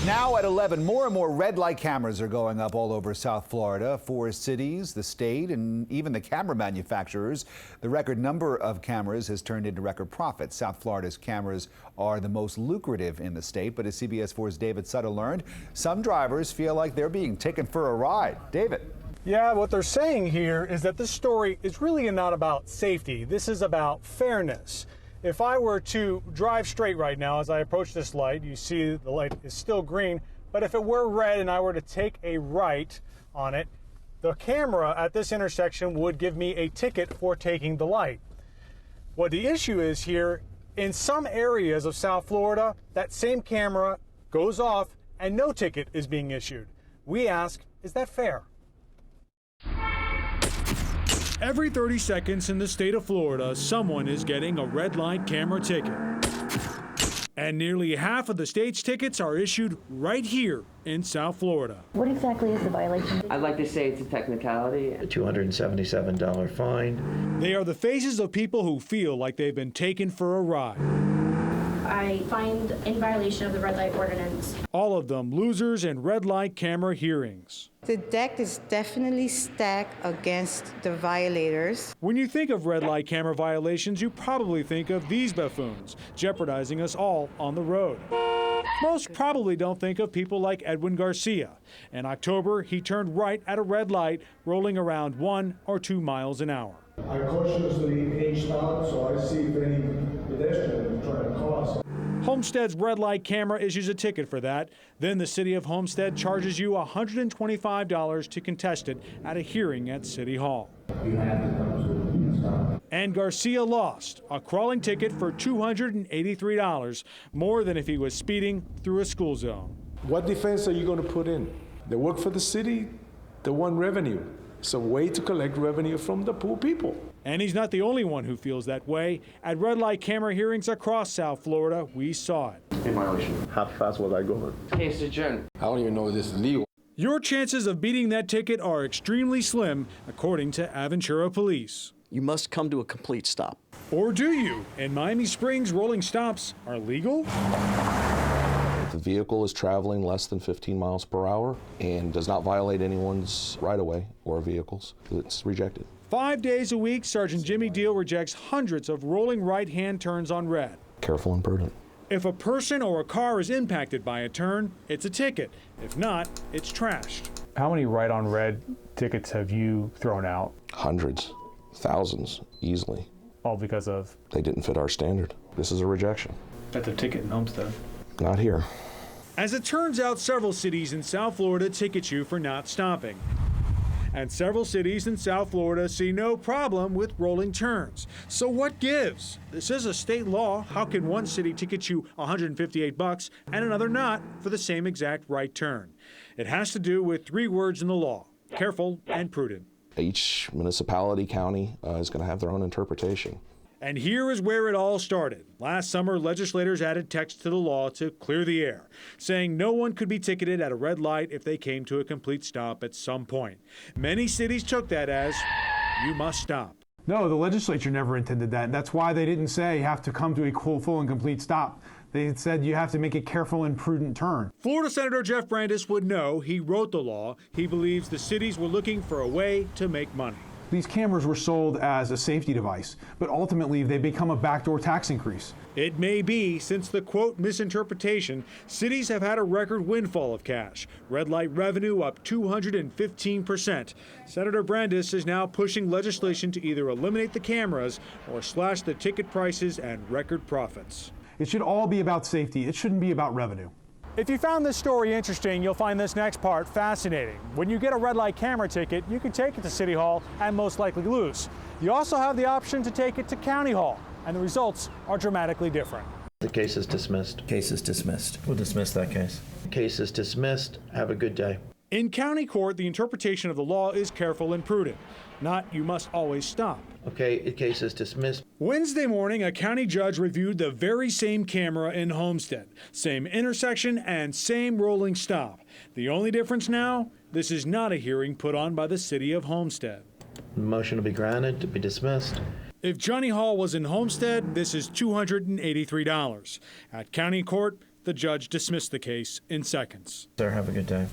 Now at 11, more and more red light cameras are going up all over South Florida. 4 cities, the state, and even the camera manufacturers. The record number of cameras has turned into record profits. South Florida's cameras are the most lucrative in the state, but as CBS4’S David Sutta learned, some drivers feel like they're being taken for a ride. David. Yeah, what they're saying here is that this story is really not about safety. This is about fairness. If I were to drive straight right now as I approach this light, you see the light is still green, but if it were red and I were to take a right on it, the camera at this intersection would give me a ticket for taking the light. What the issue is here, in some areas of South Florida, that same camera goes off and no ticket is being issued. We ask, is that fair? Every 30 seconds in the state of Florida, someone is getting a red light camera ticket. And nearly half of the state's tickets are issued right here in South Florida. What exactly is the violation? I'd like to say it's a technicality. A $277 fine. They are the faces of people who feel like they've been taken for a ride. I find in violation of the red light ordinance. All of them losers in red light camera hearings. The deck is definitely stacked against the violators. When you think of red light camera violations, you probably think of these buffoons, jeopardizing us all on the road. Most probably don't think of people like Edwin Garcia. In October, he turned right at a red light, rolling around 1 or 2 miles an hour. I cautiously inched out so I see if any pedestrian is trying to cross. Homestead's red light camera issues a ticket for that. Then the city of Homestead charges you $125 to contest it at a hearing at City Hall. You have to come to a stop. And Garcia lost a crawling ticket for $283, more than if he was speeding through a school zone. What defense are you going to put in? They work for the city, they want revenue. It's a way to collect revenue from the poor people. And he's not the only one who feels that way. At red light camera hearings across South Florida, we saw it. In violation. How fast was I going? Case adjourned. I don't even know if this is legal. Your chances of beating that ticket are extremely slim, according to Aventura Police. You must come to a complete stop. Or do you? In Miami Springs, rolling stops are legal? If the vehicle is traveling less than 15 miles per hour and does not violate anyone's right-of-way or vehicles, it's rejected. 5 days a week, Sergeant Jimmy Deal rejects hundreds of rolling right-hand turns on red. Careful and prudent. If a person or a car is impacted by a turn, it's a ticket. If not, it's trashed. How many right on red tickets have you thrown out? Hundreds, thousands, easily. All because of? They didn't fit our standard. This is a rejection. That's a ticket in Homestead. Not here. As it turns out, several cities in South Florida ticket you for not stopping. And several cities in South Florida see no problem with rolling turns. So what gives? This is a state law. How can one city ticket you $158 and another not for the same exact right turn? It has to do with 3 words in the law: careful and prudent. Each municipality, county is going to have their own interpretation. And here is where it all started. Last summer, legislators added text to the law to clear the air, saying no one could be ticketed at a red light if they came to a complete stop at some point. Many cities took that as, you must stop. No, the legislature never intended that. That's why they didn't say you have to come to a full and complete stop. They said you have to make a careful and prudent turn. Florida Senator Jeff Brandes would know. He wrote the law. He believes the cities were looking for a way to make money. These cameras were sold as a safety device, but ultimately they become a backdoor tax increase. It may be, since the quote misinterpretation, cities have had a record windfall of cash. Red light revenue up 215%. Senator Brandes is now pushing legislation to either eliminate the cameras or slash the ticket prices and record profits. It should all be about safety. It shouldn't be about revenue. If you found this story interesting, you'll find this next part fascinating. When you get a red light camera ticket, you can take it to City Hall and most likely lose. You also have the option to take it to County Hall, and the results are dramatically different. The case is dismissed. Case is dismissed. We'll dismiss that case. Case is dismissed. Have a good day. In county court, the interpretation of the law is careful and prudent, not you must always stop. Okay, the case is dismissed. Wednesday morning, a county judge reviewed the very same camera in Homestead. Same intersection and same rolling stop. The only difference now, this is not a hearing put on by the city of Homestead. Motion to be granted, to be dismissed. If Johnny Hall was in Homestead, this is $283. At county court, The judge dismissed the case in seconds. Sir, have a good day.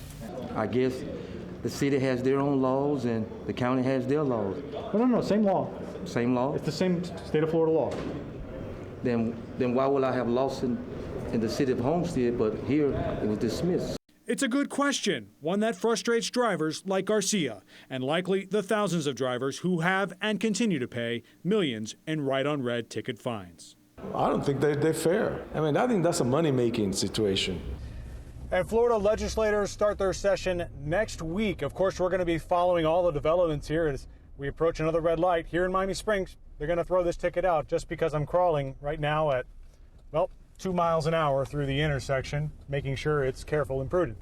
I guess the city has their own laws and the county has their laws. No, same law. Same law? It's the same state of Florida law. Then why will I have lost in the city of Homestead, but here it was dismissed? It's a good question, one that frustrates drivers like Garcia, and likely the thousands of drivers who have and continue to pay millions in right-on-red ticket fines. I don't think they're fair. I mean, I think that's a money-making situation. And Florida legislators start their session next week. Of course, we're going to be following all the developments here as we approach another red light here in Miami Springs. They're going to throw this ticket out just because I'm crawling right now at, well, 2 miles an hour through the intersection, making sure it's careful and prudent.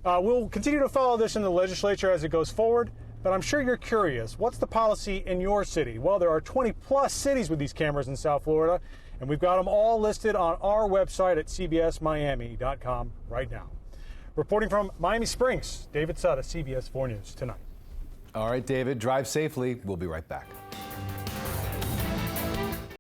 We'll continue to follow this in the legislature as it goes forward, but I'm sure you're curious. What's the policy in your city? Well, there are 20-plus cities with these cameras in South Florida, and we've got them all listed on our website at cbsmiami.com right now. Reporting from Miami Springs, David Sutta, CBS 4 News Tonight. All right, David, drive safely. We'll be right back.